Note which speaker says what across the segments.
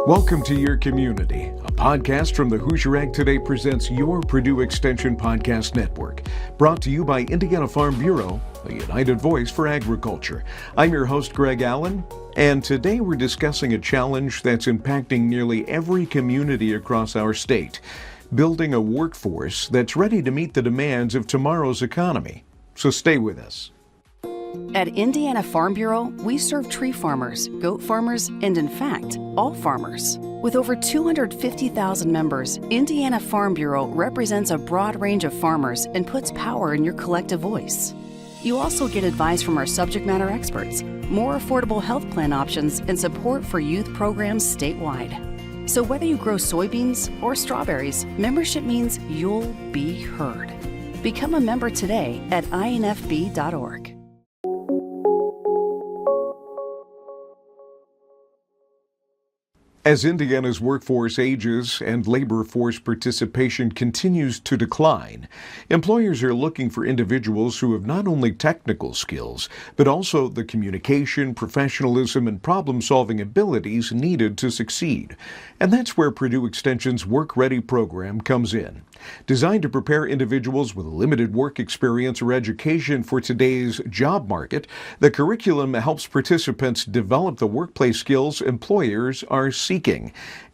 Speaker 1: Welcome to Your Community, a podcast from the Hoosier Ag Today presents your Purdue Extension podcast network, brought to you by Indiana Farm Bureau, a united voice for agriculture. I'm your host, Greg Allen, and today we're discussing a challenge that's impacting nearly every community across our state, building a workforce that's ready to meet the demands of tomorrow's economy. So stay with us.
Speaker 2: At Indiana Farm Bureau, we serve tree farmers, goat farmers, and in fact, all farmers. With over 250,000 members, Indiana Farm Bureau represents a broad range of farmers and puts power in your collective voice. You also get advice from our subject matter experts, more affordable health plan options, and support for youth programs statewide. So whether you grow soybeans or strawberries, membership means you'll be heard. Become a member today at infb.org.
Speaker 1: As Indiana's workforce ages and labor force participation continues to decline, employers are looking for individuals who have not only technical skills, but also the communication, professionalism, and problem-solving abilities needed to succeed. And that's where Purdue Extension's Work Ready program comes in. Designed to prepare individuals with limited work experience or education for today's job market, the curriculum helps participants develop the workplace skills employers are seeking.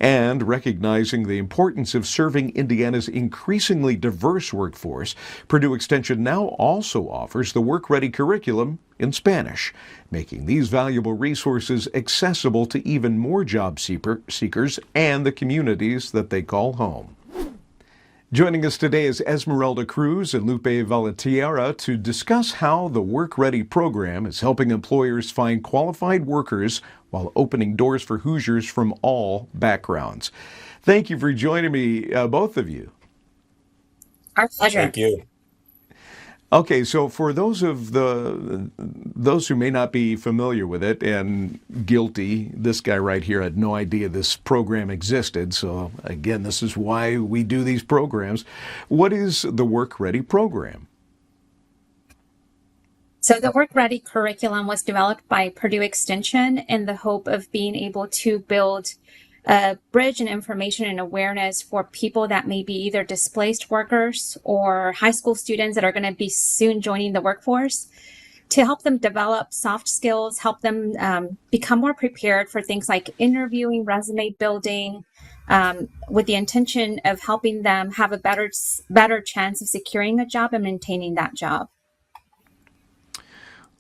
Speaker 1: And recognizing the importance of serving Indiana's increasingly diverse workforce, Purdue Extension now also offers the Work Ready curriculum in Spanish, making these valuable resources accessible to even more job seekers and the communities that they call home. Joining us today is Esmeralda Cruz and Lupe Valtierra to discuss how the Work Ready program is helping employers find qualified workers while opening doors for Hoosiers from all backgrounds. Thank you for joining me, both of you.
Speaker 3: Our pleasure.
Speaker 4: Thank you.
Speaker 1: Okay, so for those who may not be familiar with it and guilty, this guy right here had no idea this program existed. So again, this is why we do these programs. What is the Work Ready program?
Speaker 3: So the Work Ready curriculum was developed by Purdue Extension in the hope of being able to build a bridge and information and awareness for people that may be either displaced workers or high school students that are going to be soon joining the workforce, to help them develop soft skills, help them become more prepared for things like interviewing, resume building, with the intention of helping them have a better chance of securing a job and maintaining that job.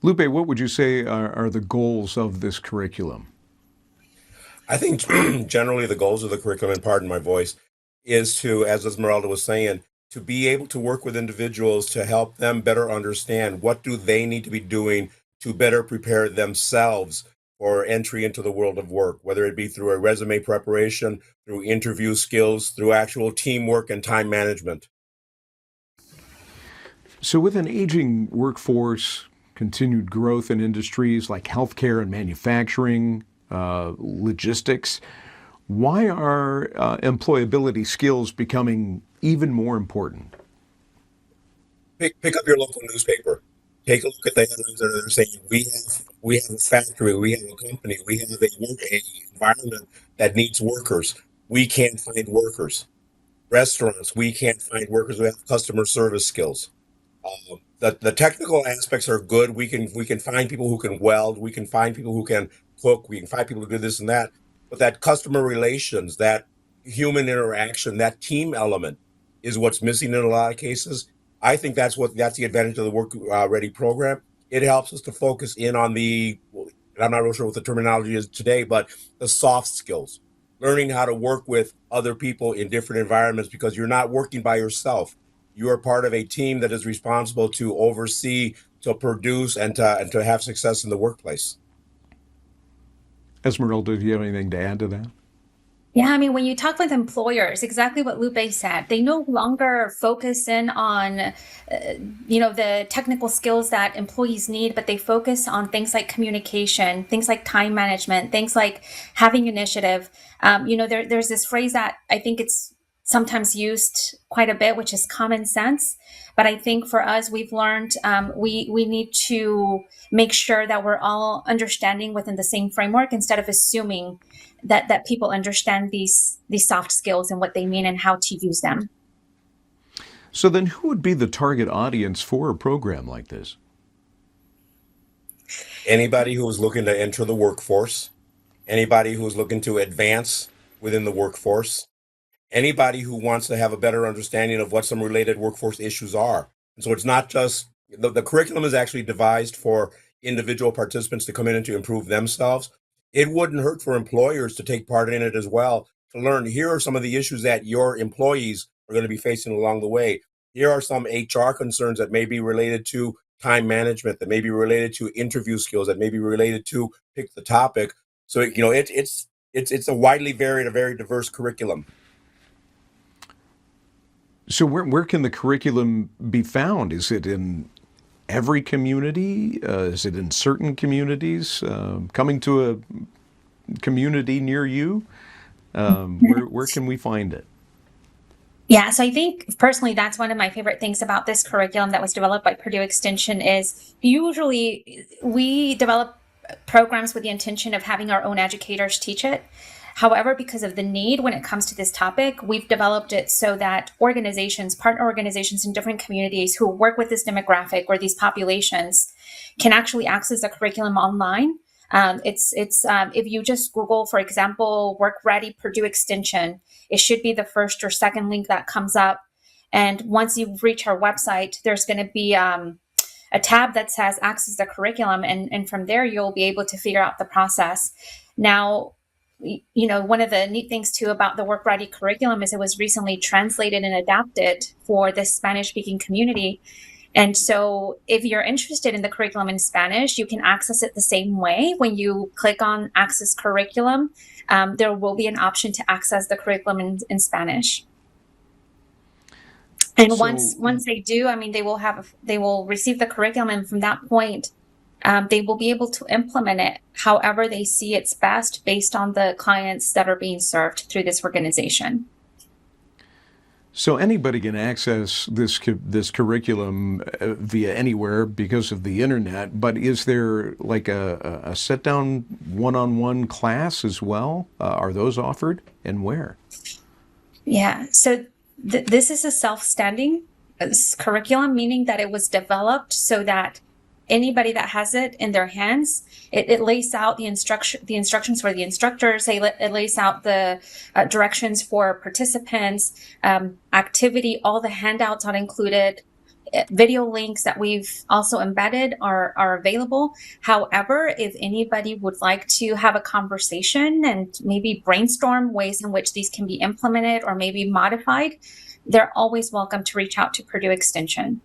Speaker 1: Lupe, what would you say are the goals of this curriculum?
Speaker 4: I think generally the goals of the curriculum, and pardon my voice, is to, as Esmeralda was saying, to be able to work with individuals to help them better understand what do they need to be doing to better prepare themselves for entry into the world of work, whether it be through a resume preparation, through interview skills, through actual teamwork and time management.
Speaker 1: So with an aging workforce, continued growth in industries like healthcare and manufacturing, logistics, why are employability skills becoming even more important?
Speaker 4: Pick up your local newspaper. Take a look at the headlines that are saying we have a factory, we have a company, we have a environment that needs workers. We can't find workers. Restaurants, we can't find workers who have customer service skills. The technical aspects are good. We can find people who can weld. We can find people who can cook. We can find people who do this and that. But that customer relations, that human interaction, that team element is what's missing in a lot of cases. I think that's the advantage of the Work Ready program. It helps us to focus in on I'm not real sure what the terminology is today, but the soft skills, learning how to work with other people in different environments, because you're not working by yourself. You are part of a team that is responsible to oversee, to produce, and to have success in the workplace.
Speaker 1: Esmeralda, do you have anything to add to that?
Speaker 3: Yeah, I mean, when you talk with employers, exactly what Lupe said, they no longer focus in on, the technical skills that employees need, but they focus on things like communication, things like time management, things like having initiative. There's this phrase that I think it's sometimes used quite a bit, which is common sense. But I think for us, we've learned we need to make sure that we're all understanding within the same framework instead of assuming that people understand these soft skills and what they mean and how to use them.
Speaker 1: So then who would be the target audience for a program like this?
Speaker 4: Anybody who is looking to enter the workforce, anybody who is looking to advance within the workforce, anybody who wants to have a better understanding of what some related workforce issues are. And so it's not just the curriculum is actually devised for individual participants to come in and to improve themselves. It wouldn't hurt for employers to take part in it as well, to learn here are some of the issues that your employees are going to be facing along the way. Here are some HR concerns that may be related to time management, that may be related to interview skills, that may be related to pick the topic. So it's a widely varied, a very diverse curriculum.
Speaker 1: So where can the curriculum be found? Is it in every community? Is it in certain communities? Coming to a community near you? Where can we find it?
Speaker 3: Yeah, so I think personally that's one of my favorite things about this curriculum that was developed by Purdue Extension is usually we develop programs with the intention of having our own educators teach it. However, because of the need when it comes to this topic, we've developed it so that organizations, partner organizations in different communities who work with this demographic or these populations can actually access the curriculum online. If you just Google, for example, Work Ready Purdue Extension, it should be the first or second link that comes up. And once you reach our website, there's going to be a tab that says access the curriculum. And from there, you'll be able to figure out the process. Now, one of the neat things too about the Work Ready curriculum is it was recently translated and adapted for the Spanish-speaking community. And so if you're interested in the curriculum in Spanish, you can access it the same way. When you click on Access Curriculum, there will be an option to access the curriculum in Spanish. And once they do, they will receive the curriculum, and from that point, they will be able to implement it however they see it's best based on the clients that are being served through this organization.
Speaker 1: So anybody can access this curriculum via anywhere because of the internet, but is there like a sit-down one-on-one class as well? Are those offered, and where?
Speaker 3: Yeah, so this is a self-standing curriculum, meaning that it was developed so that anybody that has it in their hands, it lays out the instructions for the instructors. It lays out the directions for participants, activity. All the handouts are included. Video links that we've also embedded are available. However, if anybody would like to have a conversation and maybe brainstorm ways in which these can be implemented or maybe modified, they're always welcome to reach out to Purdue Extension.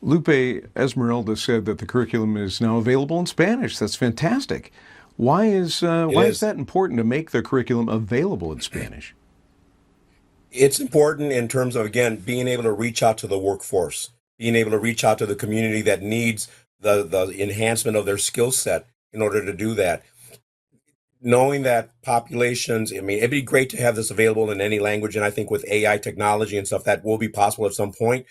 Speaker 1: Lupe, Esmeralda said that the curriculum is now available in Spanish. That's fantastic. Why is that important to make the curriculum available in Spanish?
Speaker 4: It's important in terms of, again, being able to reach out to the workforce, being able to reach out to the community that needs the enhancement of their skill set in order to do that. Knowing that populations, it'd be great to have this available in any language. And I think with AI technology and stuff, that will be possible at some point.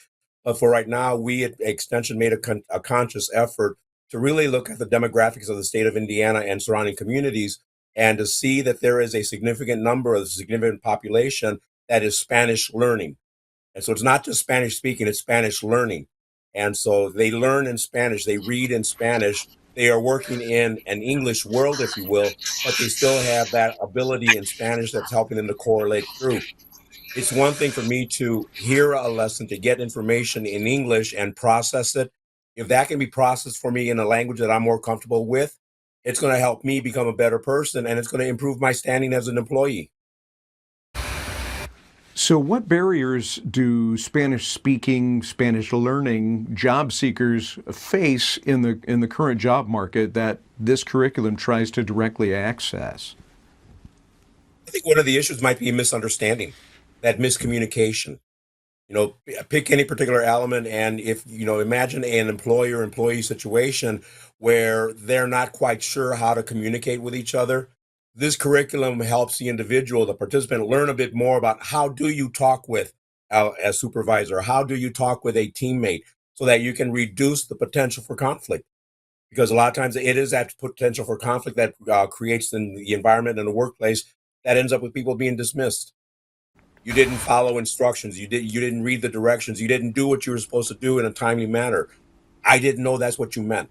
Speaker 4: But for right now, we at Extension made a conscious effort to really look at the demographics of the state of Indiana and surrounding communities, and to see that there is a significant number of the significant population that is Spanish learning. And so it's not just Spanish speaking, it's Spanish learning. And so they learn in Spanish, they read in Spanish, they are working in an English world, if you will, but they still have that ability in Spanish that's helping them to correlate through. It's one thing for me to hear a lesson, to get information in English and process it. If that can be processed for me in a language that I'm more comfortable with, it's going to help me become a better person, and it's going to improve my standing as an employee.
Speaker 1: So what barriers do Spanish-speaking, Spanish-learning job seekers face in the current job market that this curriculum tries to directly access?
Speaker 4: I think one of the issues might be misunderstanding. That miscommunication. Pick any particular element, and if imagine an employer-employee situation where they're not quite sure how to communicate with each other, This curriculum helps the individual, the participant, learn a bit more about how do you talk with a supervisor, how do you talk with a teammate, so that you can reduce the potential for conflict. Because a lot of times it is that potential for conflict that creates the environment in the workplace that ends up with people being dismissed. You didn't follow instructions. You didn't read the directions. You didn't do what you were supposed to do in a timely manner. I didn't know that's what you meant.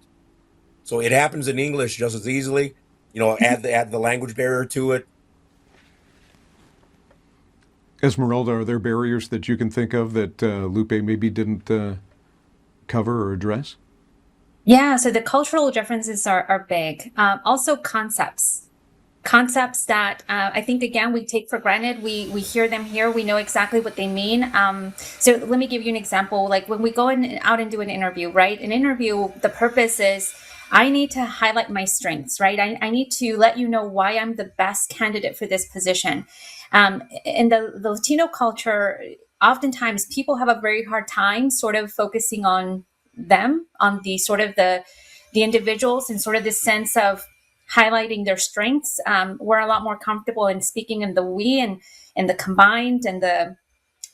Speaker 4: So it happens in English just as easily. Add the language barrier to it.
Speaker 1: Esmeralda, are there barriers that you can think of that Lupe maybe didn't cover or address?
Speaker 3: Yeah, so the cultural differences are big. Also concepts that I think, again, we take for granted. We hear them here, we know exactly what they mean. So let me give you an example. Like when we go out and do an interview, right? An interview, the purpose is I need to highlight my strengths, right? I need to let you know why I'm the best candidate for this position. In the Latino culture, oftentimes people have a very hard time sort of focusing on them, on the sort of the individuals, and sort of this sense of highlighting their strengths. We're a lot more comfortable in speaking in the we and the combined and the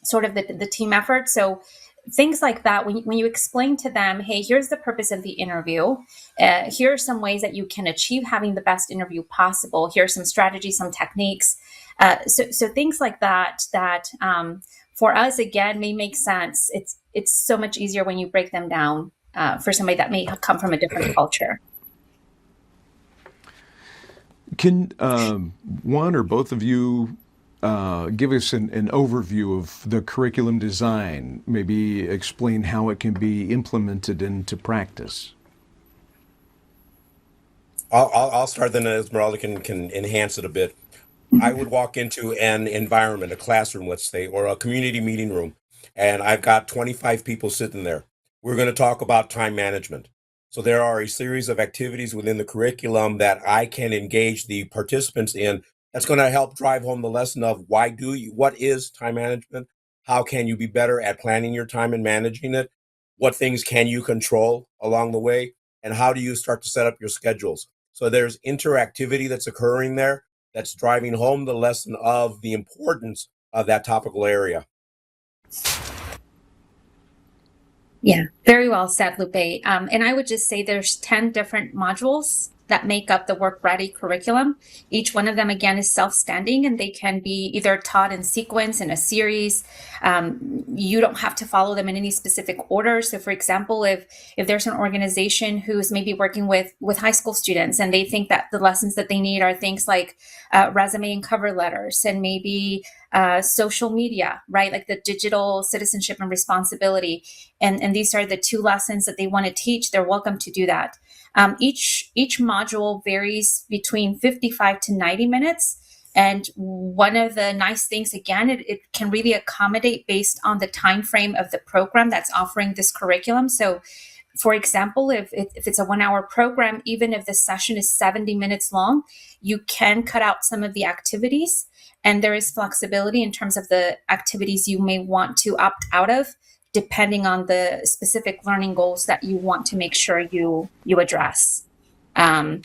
Speaker 3: sort of the team effort. So things like that, when you explain to them, hey, here's the purpose of the interview. Here are some ways that you can achieve having the best interview possible. Here are some strategies, some techniques. So things like that for us, again, may make sense. It's so much easier when you break them down for somebody that may come from a different culture.
Speaker 1: Can one or both of you give us an overview of the curriculum design, maybe explain how it can be implemented into practice?
Speaker 4: I'll start, then Esmeralda can enhance it a bit. I would walk into an environment, a classroom, let's say, or a community meeting room, and I've got 25 people sitting there. We're going to talk about time management. So there are a series of activities within the curriculum that I can engage the participants in that's going to help drive home the lesson of what is time management? How can you be better at planning your time and managing it? What things can you control along the way? And how do you start to set up your schedules? So there's interactivity that's occurring there that's driving home the lesson of the importance of that topical area.
Speaker 3: Yeah, very well said, Lupe. And I would just say there's 10 different modules that make up the Work Ready curriculum. Each one of them, again, is self-standing, and they can be either taught in sequence, in a series. You don't have to follow them in any specific order. So for example, if there's an organization who's maybe working with high school students, and they think that the lessons that they need are things like resume and cover letters, and maybe social media, right? Like the digital citizenship and responsibility. And these are the 2 lessons that they want to teach. They're welcome to do that. Each module varies between 55 to 90 minutes. And one of the nice things, again, it can really accommodate based on the time frame of the program that's offering this curriculum. So for example, if it's a 1-hour program, even if the session is 70 minutes long, you can cut out some of the activities, and there is flexibility in terms of the activities you may want to opt out of, depending on the specific learning goals that you want to make sure you address. And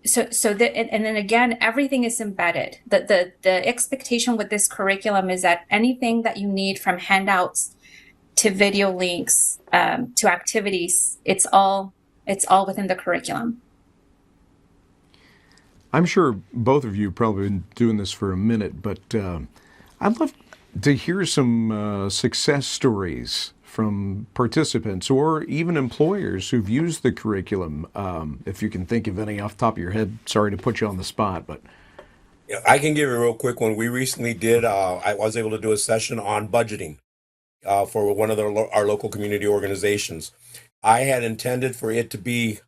Speaker 3: then again, everything is embedded. The expectation with this curriculum is that anything that you need, from handouts to video links to activities, it's all within the curriculum.
Speaker 1: I'm sure both of you have probably been doing this for a minute, but I'd love to hear some success stories from participants or even employers who've used the curriculum. If you can think of any off the top of your head, sorry to put you on the spot, but.
Speaker 4: Yeah, I can give you a real quick one. We recently did, I was able to do a session on budgeting for one of our local community organizations. I had intended for it to be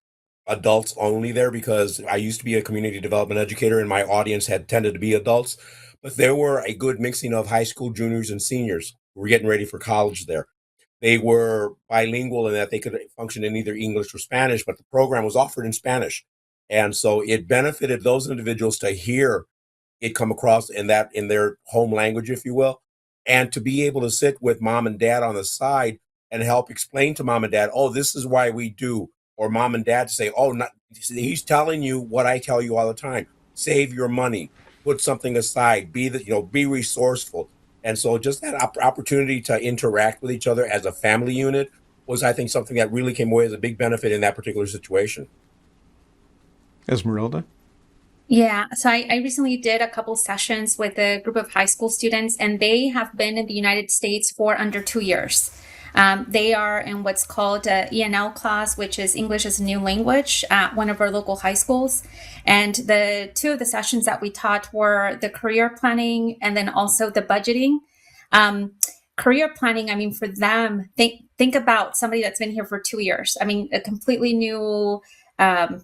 Speaker 4: adults only there because I used to be a community development educator and my audience had tended to be adults, but there were a good mixing of high school juniors and seniors who were getting ready for college there. They were bilingual in that they could function in either English or Spanish, but the program was offered in Spanish. And so it benefited those individuals to hear it come across in their home language, if you will, and to be able to sit with mom and dad on the side and help explain to mom and dad, oh, this is why we do, or mom and dad say, oh, he's telling you what I tell you all the time. save your money, put something aside, be resourceful. And so just that opportunity to interact with each other as a family unit was, I think, something that really came away as a big benefit in that particular situation.
Speaker 1: Esmeralda?
Speaker 3: Yeah, so I recently did a couple sessions with a group of high school students, and they have been in the United States for under 2 years. They are in what's called a ENL class, which is English as a New Language, at one of our local high schools. And the two of the sessions that we taught were the career planning and then also the budgeting. Career planning, I mean, for them, think about somebody that's been here for 2 years. I mean, a completely new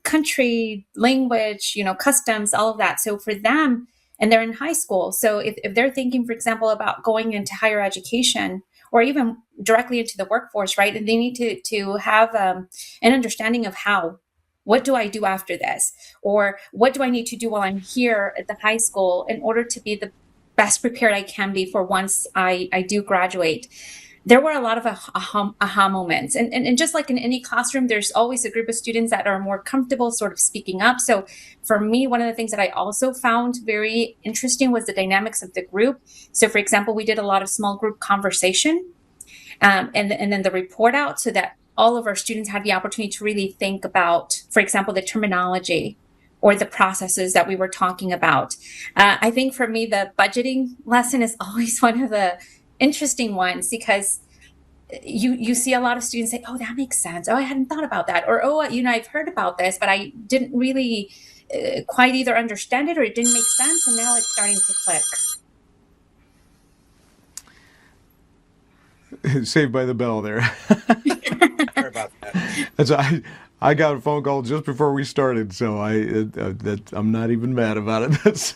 Speaker 3: country, language, customs, all of that. So for them, and they're in high school. So if they're thinking, for example, about going into higher education or even directly into the workforce, right? And they need to have an understanding of what do I do after this? Or what do I need to do while I'm here at the high school in order to be the best prepared I can be for once I do graduate? There were a lot of aha moments. And just like in any classroom, there's always a group of students that are more comfortable sort of speaking up. So for me, one of the things that I also found very interesting was the dynamics of the group. So for example, we did a lot of small group conversation and then the report out so that all of our students had the opportunity to really think about, for example, the terminology or the processes that we were talking about. I think for me, the budgeting lesson is always one of the interesting ones because you see a lot of students say, oh, that makes sense. Oh, I hadn't thought about that. Or, oh, I've heard about this, but I didn't really quite either understand it or it didn't make sense. And now it's starting to click.
Speaker 1: Saved by the bell there.
Speaker 4: Sorry about that.
Speaker 1: I got a phone call just before we started, so I'm not even mad about it.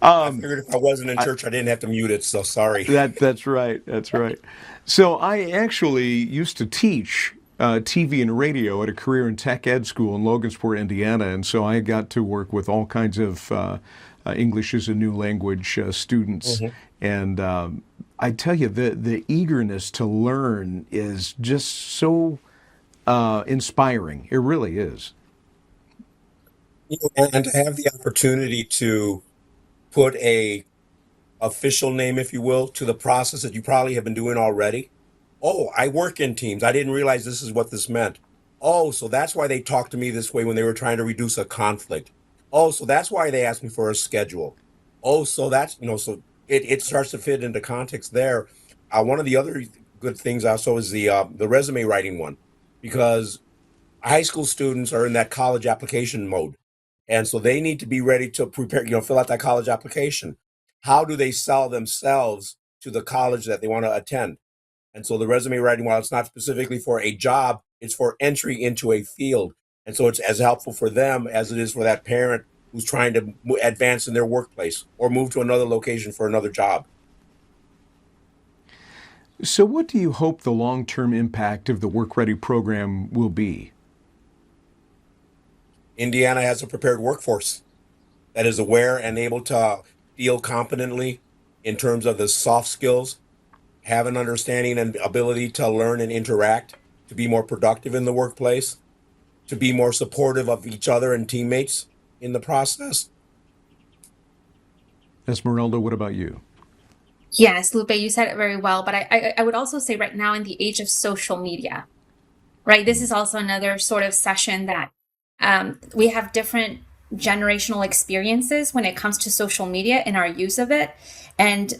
Speaker 4: I figured if I wasn't in church, I didn't have to mute it, so sorry.
Speaker 1: That's right. That's right. So I actually used to teach TV and radio at a career and tech ed school in Logansport, Indiana, and so I got to work with all kinds of English as a new language students. Mm-hmm. And I tell you, the eagerness to learn is just so inspiring. It really is.
Speaker 4: And to have the opportunity to put a official name, if you will, to the process that you probably have been doing already. Oh, I work in teams. I didn't realize this is what this meant. Oh, so that's why they talked to me this way when they were trying to reduce a conflict. Oh, so that's why they asked me for a schedule. Oh, so that's, so it starts to fit into context there. One of the other good things also is the resume writing one, because high school students are in that college application mode. And so they need to be ready to prepare, fill out that college application. How do they sell themselves to the college that they want to attend? And so the resume writing, while it's not specifically for a job, it's for entry into a field. And so it's as helpful for them as it is for that parent who's trying to advance in their workplace or move to another location for another job.
Speaker 1: So what do you hope the long-term impact of the Work Ready program will be?
Speaker 4: Indiana has a prepared workforce that is aware and able to deal competently in terms of the soft skills, have an understanding and ability to learn and interact, to be more productive in the workplace, to be more supportive of each other and teammates in the process.
Speaker 1: Esmeralda, what about you?
Speaker 3: Yes, Lupe, you said it very well, but I would also say right now in the age of social media, right? This is also another sort of session that we have different generational experiences when it comes to social media and our use of it. And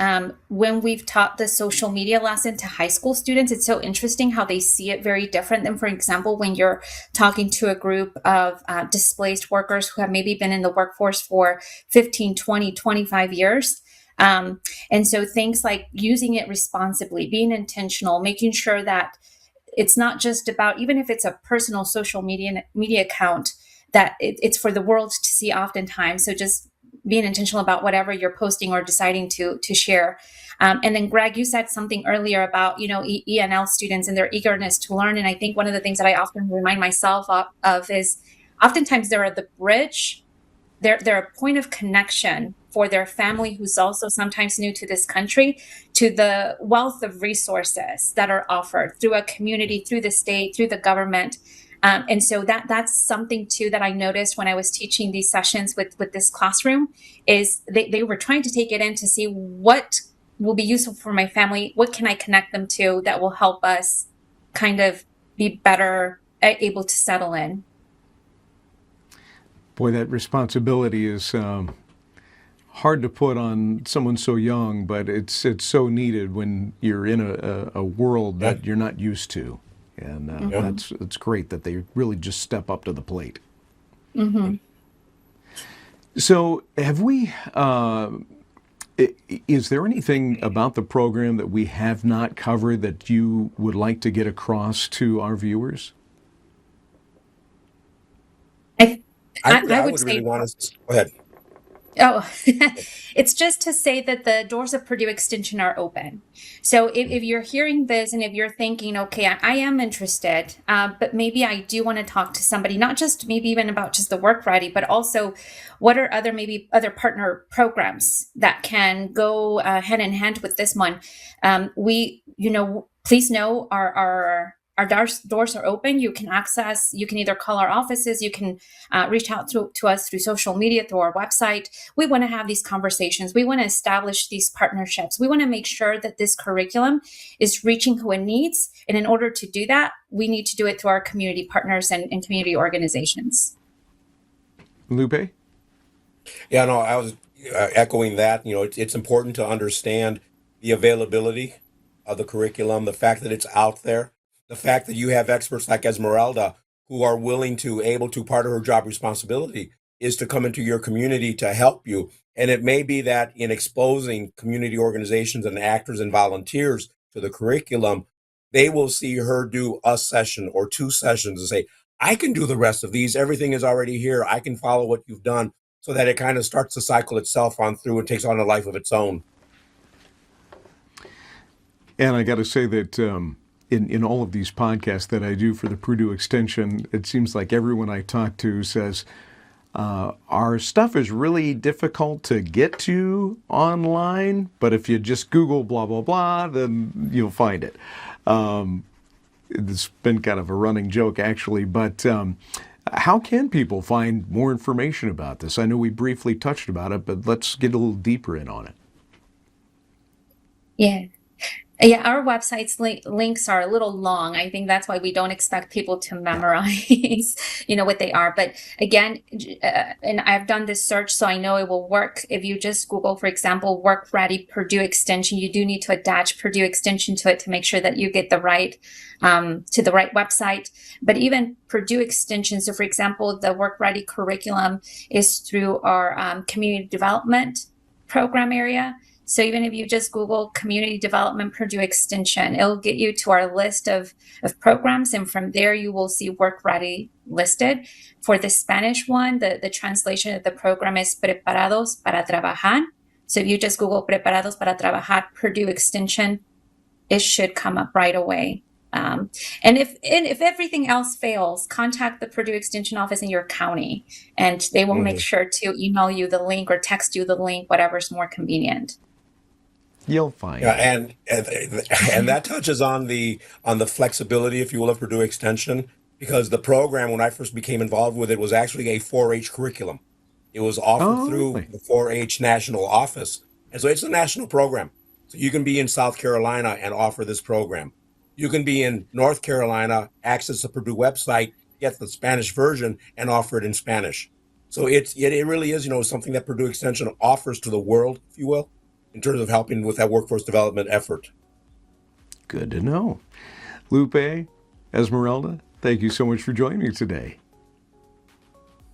Speaker 3: when we've taught the social media lesson to high school students, it's so interesting how they see it very different than, for example, when you're talking to a group of displaced workers who have maybe been in the workforce for 15, 20, 25 years. And so things like using it responsibly, being intentional, making sure that it's not just about, even if it's a personal social media account, that it's for the world to see oftentimes. So just being intentional about whatever you're posting or deciding to share. And then Greg, you said something earlier about, ENL students and their eagerness to learn. And I think one of the things that I often remind myself of is oftentimes they're the bridge, they're a point of connection for their family who's also sometimes new to this country, to the wealth of resources that are offered through a community, through the state, through the government. And so that's something too that I noticed when I was teaching these sessions with this classroom, is they were trying to take it in to see what will be useful for my family. What can I connect them to that will help us kind of be better able to settle in?
Speaker 1: Boy, that responsibility is hard to put on someone so young, but it's so needed when you're in a world that you're not used to. And that's great that they really just step up to the plate.
Speaker 3: Mm-hmm.
Speaker 1: So have we, is there anything about the program that we have not covered that you would like to get across to our viewers?
Speaker 3: I
Speaker 4: would
Speaker 3: would
Speaker 4: really
Speaker 3: say,
Speaker 4: want to go ahead.
Speaker 3: oh, it's just to say that the doors of Purdue Extension are open. So if you're hearing this and if you're thinking, okay, I am interested, but maybe I do want to talk to somebody, not just maybe even about just the work ready, but also what are maybe other partner programs that can go hand in hand with this one. Please know our doors are open. You can either call our offices, you can reach out to us through social media, through our website. We want to have these conversations. We want to establish these partnerships. We want to make sure that this curriculum is reaching who it needs. And in order to do that, we need to do it through our community partners and community organizations.
Speaker 1: Lupe?
Speaker 4: Yeah, no, I was echoing that. It's important to understand the availability of the curriculum, the fact that it's out there, the fact that you have experts like Esmeralda who are willing to, able to, part of her job responsibility is to come into your community to help you. And it may be that in exposing community organizations and actors and volunteers to the curriculum, they will see her do a session or 2 sessions and say, I can do the rest of these. Everything is already here. I can follow what you've done, so that it kind of starts to cycle itself on through and takes on a life of its own.
Speaker 1: And I got to say that in all of these podcasts that I do for the Purdue Extension, it seems like everyone I talk to says, our stuff is really difficult to get to online, but if you just Google blah, blah, blah, then you'll find it. It's been kind of a running joke, actually, but how can people find more information about this? I know we briefly touched about it, but let's get a little deeper in on it.
Speaker 3: Yeah, our website's links are a little long. I think that's why we don't expect people to memorize, what they are. But again, and I've done this search, so I know it will work. If you just Google, for example, Work Ready Purdue Extension, you do need to attach Purdue Extension to it to make sure that you get the right to the right website. But even Purdue Extension, so for example, the Work Ready curriculum is through our community development program area. So even if you just Google Community Development Purdue Extension, it'll get you to our list of programs. And from there, you will see Work Ready listed. For the Spanish one, the translation of the program is Preparados para Trabajar. So if you just Google Preparados para Trabajar Purdue Extension, it should come up right away. And if everything else fails, contact the Purdue Extension office in your county, and they will make sure to email you the link or text you the link, whatever's more convenient.
Speaker 1: You'll find
Speaker 4: it. And that touches on the flexibility, if you will, of Purdue Extension, because the program, when I first became involved with it, was actually a 4-H curriculum. It was offered through the 4-H national office. And so it's a national program. So you can be in South Carolina and offer this program. You can be in North Carolina, access the Purdue website, get the Spanish version, and offer it in Spanish. So it really is, something that Purdue Extension offers to the world, if you will, in terms of helping with that workforce development effort.
Speaker 1: Good to know. Lupe, Esmeralda, thank you so much for joining me today.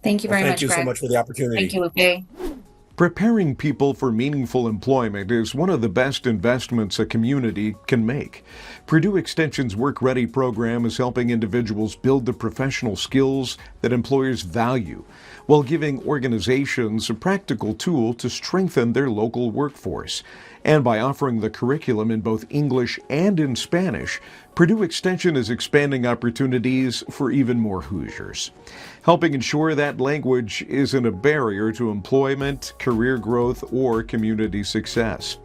Speaker 3: Thank you very much,
Speaker 4: Thank you
Speaker 3: Greg.
Speaker 4: so much for the opportunity.
Speaker 3: Thank you, Lupe.
Speaker 1: Preparing people for meaningful employment is one of the best investments a community can make. Purdue Extension's Work Ready program is helping individuals build the professional skills that employers value, while giving organizations a practical tool to strengthen their local workforce. And by offering the curriculum in both English and in Spanish, Purdue Extension is expanding opportunities for even more Hoosiers, helping ensure that language isn't a barrier to employment, career growth, or community success.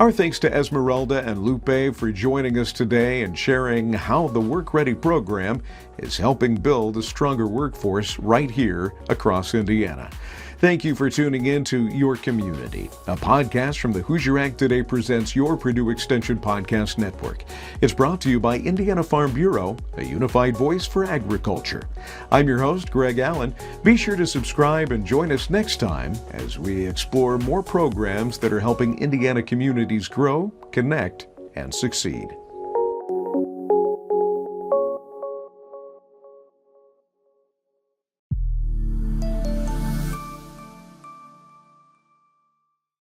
Speaker 1: Our thanks to Esmeralda and Lupe for joining us today and sharing how the Work Ready program is helping build a stronger workforce right here across Indiana. Thank you for tuning in to Your Community, a podcast from the Hoosier Ag Today presents your Purdue Extension podcast network. It's brought to you by Indiana Farm Bureau, a unified voice for agriculture. I'm your host, Greg Allen. Be sure to subscribe and join us next time as we explore more programs that are helping Indiana communities grow, connect, and succeed.